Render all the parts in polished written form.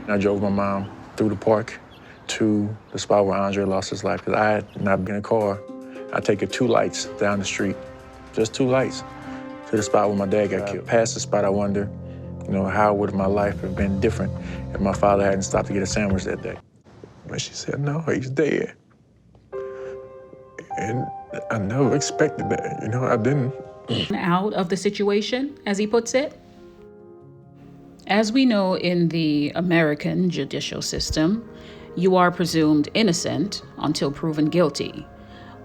I drove my mom through the park to the spot where Andre lost his life, because I had not been in a car. I take it 2 lights down the street, just 2 lights, to the spot where my dad got killed. Past the spot, I wonder, how would my life have been different if my father hadn't stopped to get a sandwich that day? But she said, no, he's dead. And I never expected that, I didn't. Out of the situation, as he puts it. As we know in the American judicial system, you are presumed innocent until proven guilty,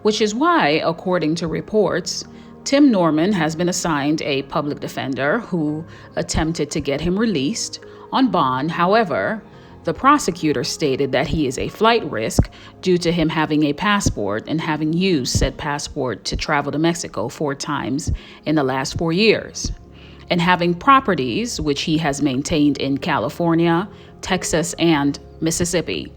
which is why, according to reports, Tim Norman has been assigned a public defender who attempted to get him released on bond. However, the prosecutor stated that he is a flight risk due to him having a passport and having used said passport to travel to Mexico 4 times in the last 4 years, and having properties which he has maintained in California, Texas, and Mississippi.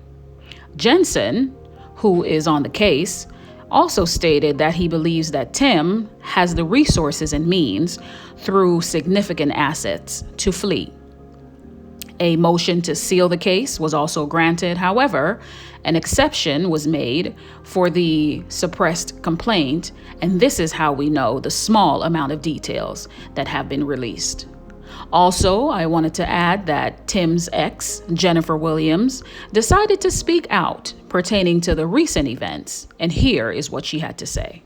Jensen, who is on the case, also stated that he believes that Tim has the resources and means through significant assets to flee. A motion to seal the case was also granted. However, an exception was made for the suppressed complaint, and this is how we know the small amount of details that have been released. Also, I wanted to add that Tim's ex, Jennifer Williams, decided to speak out pertaining to the recent events, and here is what she had to say.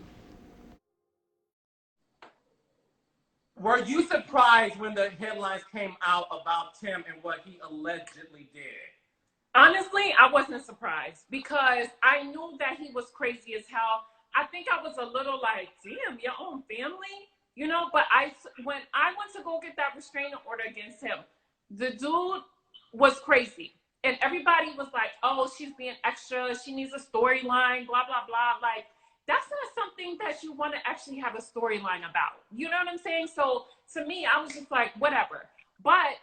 Were you surprised when the headlines came out about Tim and what he allegedly did? Honestly, I wasn't surprised because I knew that he was crazy as hell. I think I was a little like, damn, your own family? But when I went to go get that restraining order against him, the dude was crazy. And everybody was like, oh, she's being extra. She needs a storyline, blah, blah, blah. Like, that's not something that you want to actually have a storyline about. You know what I'm saying? So to me, I was just like, whatever. But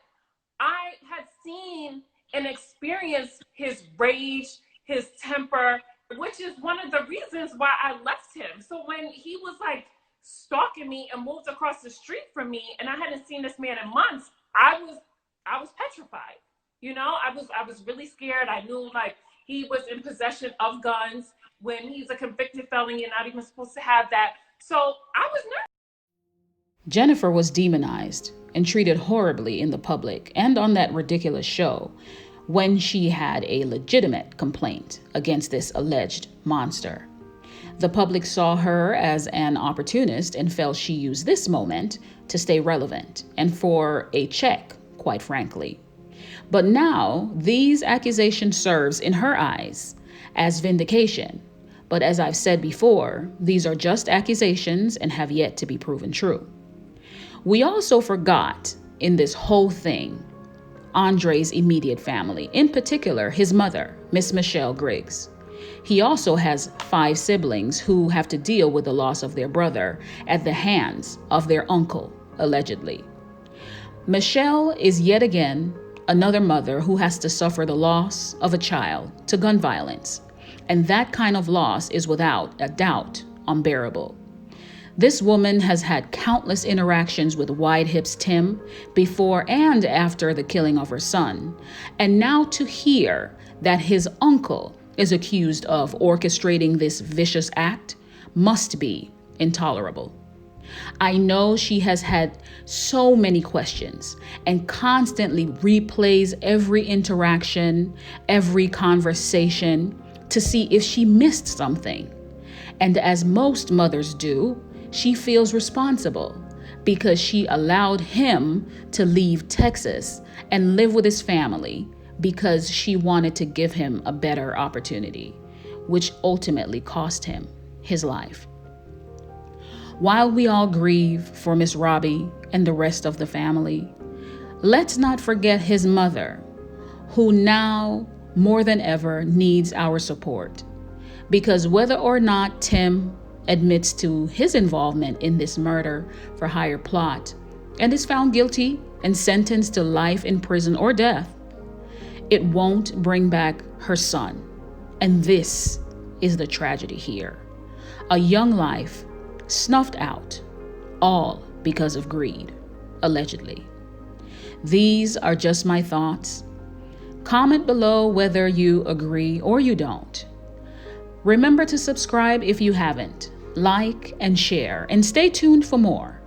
I had seen and experienced his rage, his temper, which is one of the reasons why I left him. So when he was like stalking me and moved across the street from me, and I hadn't seen this man in months, I was petrified. I was really scared. I knew like he was in possession of guns when he's a convicted felon. You're not even supposed to have that. So I was nervous. Jennifer was demonized and treated horribly in the public and on that ridiculous show when she had a legitimate complaint against this alleged monster. The public saw her as an opportunist and felt she used this moment to stay relevant and for a check, quite frankly. But now these accusations serves in her eyes as vindication. But as I've said before, these are just accusations and have yet to be proven true. We also forgot in this whole thing Andre's immediate family, in particular his mother, Miss Michelle Griggs. He also has 5 siblings who have to deal with the loss of their brother at the hands of their uncle, allegedly. Michelle is yet again another mother who has to suffer the loss of a child to gun violence, and that kind of loss is without a doubt unbearable. This woman has had countless interactions with Wide Hips Tim before and after the killing of her son, and now to hear that his uncle is accused of orchestrating this vicious act must be intolerable. I know she has had so many questions and constantly replays every interaction, every conversation to see if she missed something. And as most mothers do, she feels responsible because she allowed him to leave Texas and live with his family because she wanted to give him a better opportunity, which ultimately cost him his life. While we all grieve for Miss Robbie and the rest of the family, let's not forget his mother, who now more than ever needs our support. Because whether or not Tim admits to his involvement in this murder for hire plot and is found guilty and sentenced to life in prison or death, it won't bring back her son. And this is the tragedy here. A young life snuffed out, all because of greed, allegedly. These are just my thoughts. Comment below whether you agree or you don't. Remember to subscribe if you haven't, like and share, and stay tuned for more.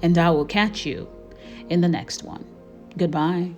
And I will catch you in the next one. Goodbye.